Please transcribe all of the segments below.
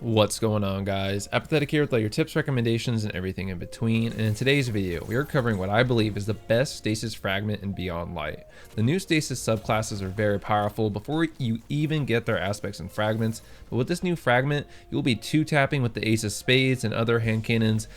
What's going on, guys? Apathettic here with all your tips, recommendations, and everything in between. And in today's video, we are covering what I believe is the best Stasis Fragment in Beyond Light. The new Stasis subclasses are very powerful before you even get their aspects and fragments, but with this new fragment, you'll be two-tapping with the Ace of Spades and other hand cannons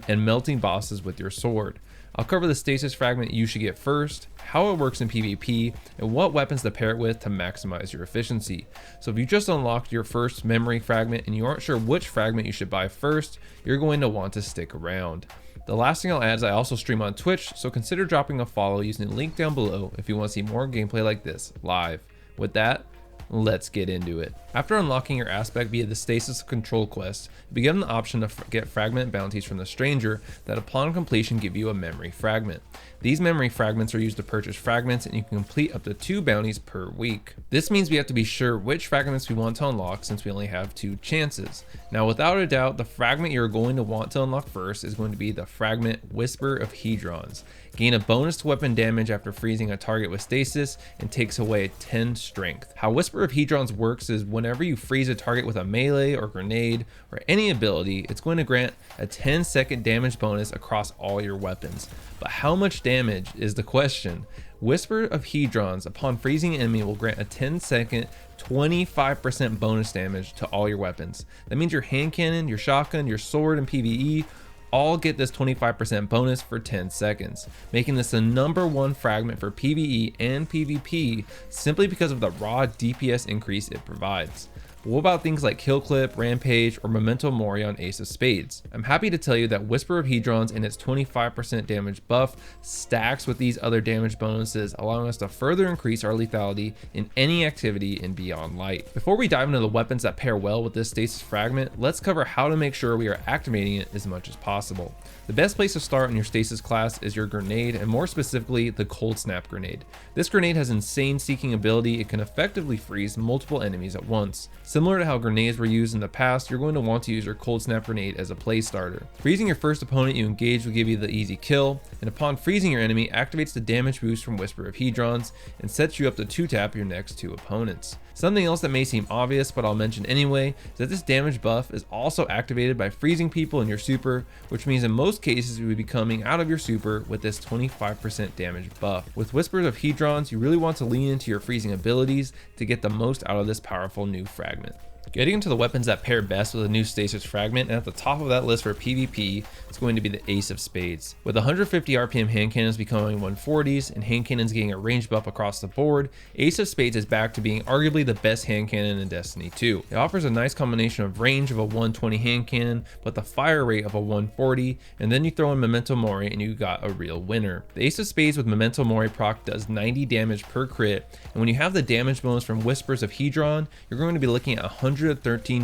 and melting bosses with your sword. I'll cover the Stasis Fragment you should get first, how it works in PvP, and what weapons to pair it with to maximize your efficiency. So if you just unlocked your first memory fragment and you aren't sure which fragment you should buy first, you're going to want to stick around. The last thing I'll add is I also stream on Twitch, so consider dropping a follow using the link down below if you want to see more gameplay like this live. With that, let's get into it. After unlocking your aspect via the Stasis Control quest, you be given the option to get fragment bounties from the stranger that upon completion give you a memory fragment. These memory fragments are used to purchase fragments, and you can complete up to 2 bounties per week. This means we have to be sure which fragments we want to unlock since we only have 2 chances. Now without a doubt, the fragment you're going to want to unlock first is going to be the fragment Whisper of Hedrons. Gain a bonus to weapon damage after freezing a target with stasis and takes away 10 strength. How Whisper of Hedrons works is whenever you freeze a target with a melee or grenade or any ability, it's going to grant a 10-second damage bonus across all your weapons. But how much damage is the question? Whisper of Hedrons upon freezing an enemy will grant a 10-second 25% bonus damage to all your weapons. That means your hand cannon, your shotgun, your sword, and PvE all get this 25% bonus for 10 seconds, making this the #1 fragment for PvE and PvP simply because of the raw DPS increase it provides. What about things like Kill Clip, Rampage, or Memento Mori on Ace of Spades? I'm happy to tell you that Whisper of Hedrons and its 25% damage buff stacks with these other damage bonuses, allowing us to further increase our lethality in any activity in Beyond Light. Before we dive into the weapons that pair well with this Stasis Fragment, let's cover how to make sure we are activating it as much as possible. The best place to start in your Stasis class is your grenade, and more specifically, the Cold Snap grenade. This grenade has insane seeking ability. It can effectively freeze multiple enemies at once. Similar to how grenades were used in the past, you're going to want to use your Cold Snap grenade as a play starter. Freezing your first opponent you engage will give you the easy kill, and upon freezing your enemy, activates the damage boost from Whisper of Hedrons and sets you up to 2-tap your next 2 opponents. Something else that may seem obvious, but I'll mention anyway, is that this damage buff is also activated by freezing people in your super, which means in most cases you will be coming out of your super with this 25% damage buff. With Whispers of Hedrons, you really want to lean into your freezing abilities to get the most out of this powerful new fragment. Getting into the weapons that pair best with a new Stasis Fragment, and at the top of that list for PvP, it's going to be the Ace of Spades. With 150 RPM hand cannons becoming 140s and hand cannons getting a range buff across the board, Ace of Spades is back to being arguably the best hand cannon in Destiny 2. It offers a nice combination of range of a 120 hand cannon, but the fire rate of a 140, and then you throw in Memento Mori and you got a real winner. The Ace of Spades with Memento Mori proc does 90 damage per crit, and when you have the damage bonus from Whispers of Hedron, you're going to be looking at 113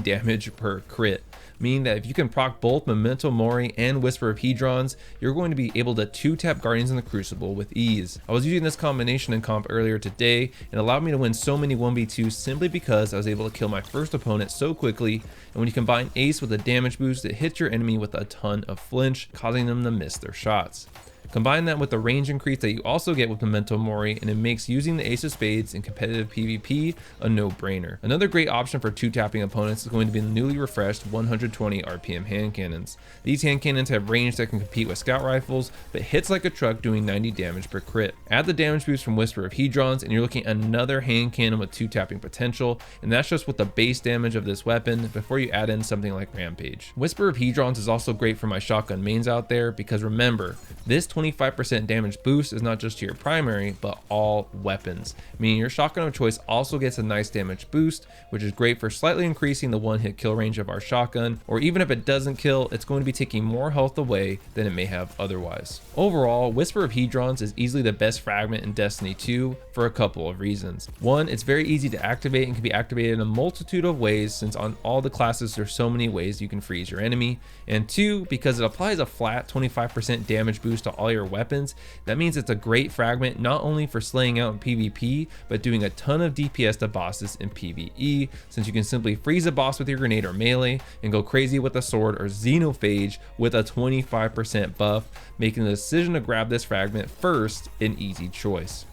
damage per crit, meaning that if you can proc both Memento Mori and Whisper of Hedrons, you're going to be able to 2-tap Guardians in the Crucible with ease. I was using this combination in comp earlier today and allowed me to win so many 1v2s simply because I was able to kill my first opponent so quickly, and when you combine Ace with a damage boost, it hits your enemy with a ton of flinch, causing them to miss their shots. Combine that with the range increase that you also get with Memento Mori, and it makes using the Ace of Spades in competitive PvP a no-brainer. Another great option for 2-tapping opponents is going to be the newly refreshed 120 RPM hand cannons. These hand cannons have range that can compete with scout rifles, but hits like a truck doing 90 damage per crit. Add the damage boost from Whisper of Hedrons and you're looking at another hand cannon with 2-tapping potential, and that's just with the base damage of this weapon before you add in something like Rampage. Whisper of Hedrons is also great for my shotgun mains out there, because remember, this 25% damage boost is not just to your primary, but all weapons, meaning your shotgun of choice also gets a nice damage boost, which is great for slightly increasing the one-hit kill range of our shotgun, or even if it doesn't kill, it's going to be taking more health away than it may have otherwise. Overall, Whisper of Hedrons is easily the best fragment in Destiny 2 for a couple of reasons. One, it's very easy to activate and can be activated in a multitude of ways, since on all the classes there's so many ways you can freeze your enemy. And 2, because it applies a flat 25% damage boost to all your weapons, that means it's a great fragment not only for slaying out in PvP, but doing a ton of DPS to bosses in PvE, since you can simply freeze a boss with your grenade or melee and go crazy with a sword or xenophage with a 25% buff, making the decision to grab this fragment first an easy choice.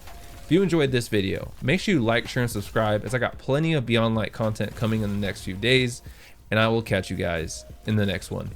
If you enjoyed this video, make sure you like, share, and subscribe, as I got plenty of Beyond Light content coming in the next few days. and I will catch you guys in the next one.